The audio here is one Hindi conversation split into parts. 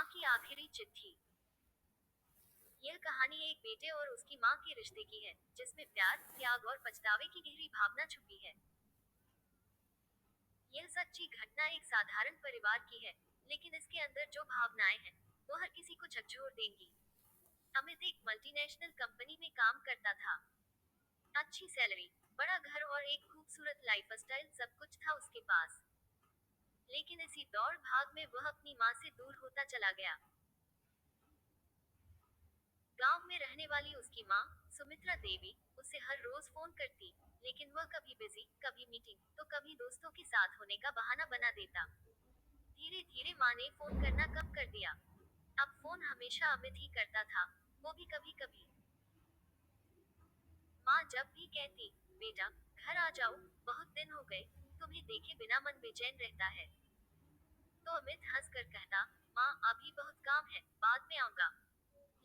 की आखिरी चिट्ठी। यह कहानी एक बेटे और उसकी माँ के रिश्ते की है, जिसमें प्यार, त्याग और पछतावे की गहरी भावना छुपी है। यह सच्ची घटना एक साधारण परिवार की है, लेकिन इसके अंदर जो भावनाएं हैं, वो हर किसी को झकझोर देंगी। अमित एक मल्टीनेशनल कंपनी में काम करता था। अच्छी सैलरी, बड़ा घर और एक खूबसूरत लाइफस्टाइल, सब कुछ था उसके पास। लेकिन इसी दौड़ भाग में वह अपनी माँ से दूर होता चला गया। गांव में रहने वाली उसकी माँ, सुमित्रा देवी, उसे हर रोज फोन करती, लेकिन वह कभी बिजी, कभी मीटिंग, तो कभी दोस्तों के साथ होने का बहाना बना देता। धीरे धीरे माँ ने फोन करना कम कर दिया। अब फोन हमेशा अमित ही करता था, वो भी कभी कभी। माँ जब भी कहती, बेटा, घर आ जाओ, बहुत दिन हो गए, तुम्हें देखे बिना मन बेचैन रहता है। तो अमित हंस कर कहता, माँ अभी बहुत काम है, बाद में आऊंगा।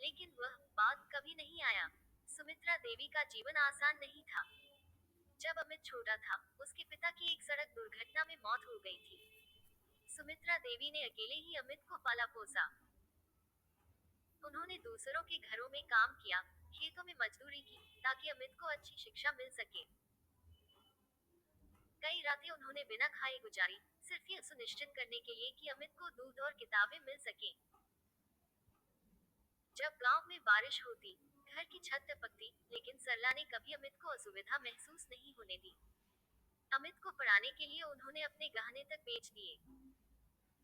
लेकिन वह बात कभी नहीं आया। सुमित्रा देवी का जीवन आसान नहीं था। जब अमित छोटा था, उसके पिता की एक सड़क दुर्घटना में मौत हो गई थी। सुमित्रा देवी ने अकेले ही अमित को पाला पोसा। उन्होंने दूसरों के घरों में काम किया, खेतों में मजदूरी की, ताकि अमित को अच्छी शिक्षा मिल सके। कई रातें उन्होंने बिना खाए गुजारी, सिर्फ ये सुनिश्चित करने के लिए कि अमित को दूध और किताबें मिल सके। जब गांव में बारिश होती, घर की छत टपकती, लेकिन सरला ने कभी अमित को असुविधा महसूस नहीं होने दी। अमित को पढ़ाने के लिए उन्होंने अपने गहने तक बेच दिए।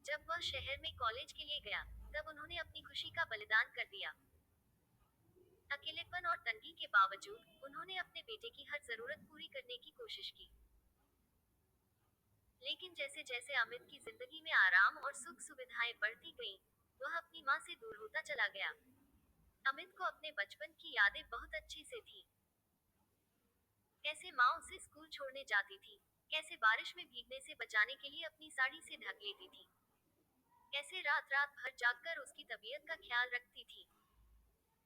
जब वह शहर में कॉलेज के लिए गया, तब उन्होंने अपनी खुशी का बलिदान कर दिया। अकेलेपन और तंगी के बावजूद उन्होंने अपने बेटे की हर जरूरत पूरी करने की कोशिश की। लेकिन जैसे जैसे अमित की जिंदगी में आराम और सुख सुविधाएं बढ़ती गईं, वह अपनी माँ से दूर होता चला गया। अमित को अपने बचपन की यादें बहुत अच्छी से थी। कैसे माँ उसे स्कूल छोड़ने जाती थी, कैसे बारिश में भीगने से बचाने के लिए अपनी साड़ी से ढक लेती थी, कैसे रात रात भर जागकर उसकी तबीयत का ख्याल रखती थी।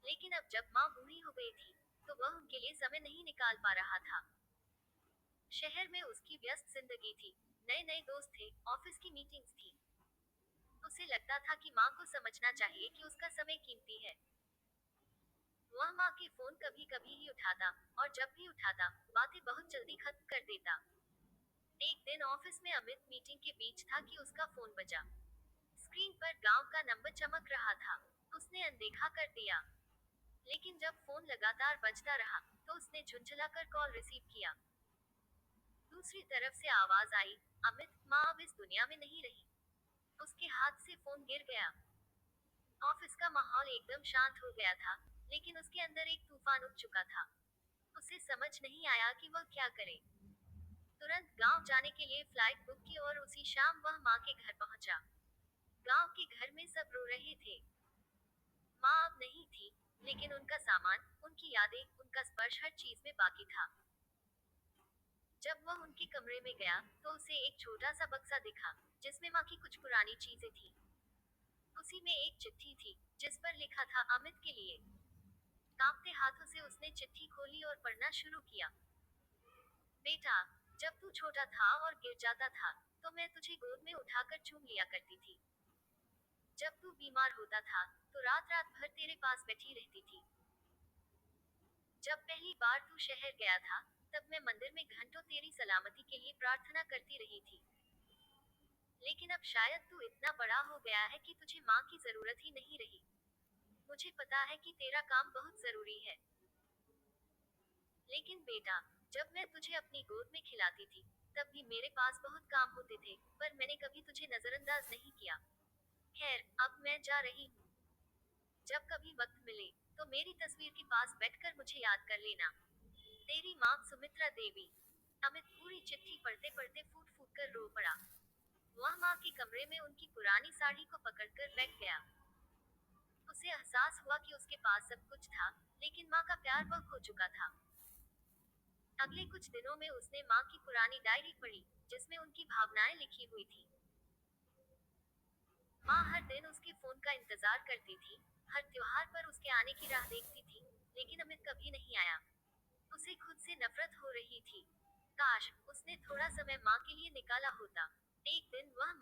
लेकिन अब जब माँ बूढ़ी हो गई थी, तो वह उनके लिए समय नहीं निकाल पा रहा था। शहर में उसकी व्यस्त जिंदगी थी, नए नए दोस्त थे, ऑफिस की मीटिंग्स थी। उसे लगता था कि माँ को समझना चाहिए कि उसका समय कीमती है। वह माँ के फोन कभी कभी ही उठाता, और जब भी उठाता, बातें बहुत जल्दी खत्म कर देता। एक दिन ऑफिस में अमित मीटिंग के बीच था कि उसका फोन बजा। स्क्रीन पर गांव का नंबर चमक रहा था। उसने अनदेखा कर दिया। लेकिन जब फोन लगातार बजता रहा, तो उसने झुंझलाकर कॉल रिसीव किया। दूसरी तरफ से आवाज आई, अमित, माँ अब इस दुनिया में नहीं रही। उसके हाथ से फोन गिर गया। ऑफिस का माहौल एकदम शांत हो गया था, लेकिन उसके अंदर एक तूफान उठ चुका था। उसे समझ नहीं आया कि वह क्या करे। तुरंत गांव जाने के लिए फ्लाइट बुक की और उसी शाम वह माँ के घर पहुंचा। गांव के घर में सब रो रहे थे। माँ अब नहीं थी, लेकिन उनका सामान, उनकी यादें, उनका स्पर्श, हर चीज में बाकी था। जब वह उनके कमरे में गया, तो उसे एक छोटा सा बक्सा दिखा, जिसमें माँ की कुछ पुरानी चीजें थी। उसी में एक चिट्ठी थी, जिस पर लिखा था, अमित के लिए। कांपते हाथों से उसने चिट्ठी खोली और पढ़ना शुरू किया। बेटा, जब तू छोटा था और गिर जाता था, तो मैं तुझे गोद में उठाकर चूम लिया करती थी। जब तू बीमार होता था, तो रात रात भर तेरे पास बैठी रहती थी। जब पहली बार तू शहर गया था, तब मैं मंदिर में घंटों तेरी सलामती के लिए प्रार्थना करती रही थी। लेकिन अब शायद तू इतना बड़ा हो गया है कि तुझे माँ की जरूरत ही नहीं रही। मुझे पता है कि तेरा काम बहुत जरूरी है। लेकिन बेटा, जब मैं तुझे अपनी गोद में खिलाती थी, तब भी मेरे पास बहुत काम होते थे, पर मैंने कभी तुझे नजरअंदाज नहीं किया। खैर, अब मैं जा रही हूँ। जब कभी वक्त मिले, तो मेरी तस्वीर के पास बैठकर मुझे याद कर लेना। तेरी माँ, सुमित्रा देवी। अमित पूरी चिट्ठी पढ़ते पढ़ते फूट फूट कर रो पड़ा। वह माँ के कमरे में उनकी पुरानी साड़ी को पकड़कर बैठ गया। उसे एहसास हुआ कि उसके पास सब कुछ था, लेकिन माँ का प्यार वह खो चुका था। अगले कुछ दिनों में उसने माँ की पुरानी डायरी पढ़ी, जिसमें उनकी भावनाएं लिखी हुई थी। माँ हर दिन उसके फोन का इंतजार करती थी, हर त्योहार पर उसके आने की राह देखती थी, लेकिन अमित कभी नहीं आया। उसे खुद से नफरत हो रही थी। काश उसने थोड़ा समय माँ के लिए निकाला होता। एक दिन वह माँ